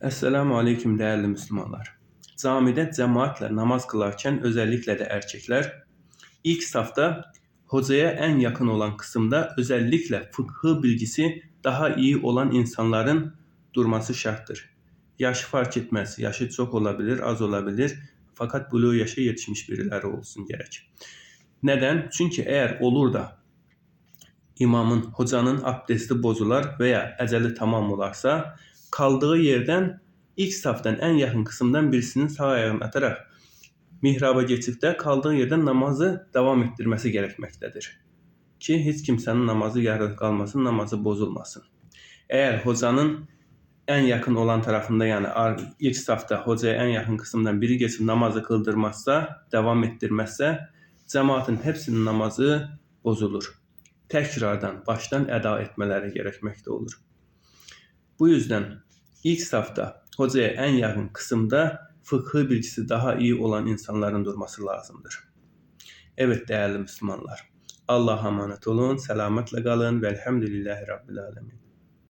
Esselamu aleyküm değerli Müslümanlar. Camidə cəmaatlə namaz kılarkən özellikle de erkekler ilk safta hocaya en yakın olan kısımda özellikle fıkhı bilgisi daha iyi olan insanların durması şarttır. Yaşı fark etmez. Yaşı çok olabilir, az olabilir. Fakat buluğ yaşa yetişmiş birileri olsun gerek. Neden? Çünkü eğer olur da imamın, hocanın abdesti bozular veya eceli tamam olarsa kaldığı yerden ilk saftan en yakın kısımdan birisinin sağ ayağını atarak mihraba geçip de kaldığı yerden namazı devam ettirmesi gerekmektedir. Ki hiç kimsenin namazı yarıda kalmasın, namazı bozulmasın. Eğer hocanın en yakın olan tarafında yani ilk safta hocaya en yakın kısımdan biri geçip namazı kıldırmazsa, devam ettirmezse cemaatin hepsinin namazı bozulur. Tekrardan baştan eda etmeleri gerekmekte olur. Bu yüzden ilk safta hocaya en yakın kısımda fıkhı bilgisi daha iyi olan insanların durması lazımdır. Evet değerli Müslümanlar, Allah'a emanet olun, selametle kalın velhamdülillahi Rabbil Alemin.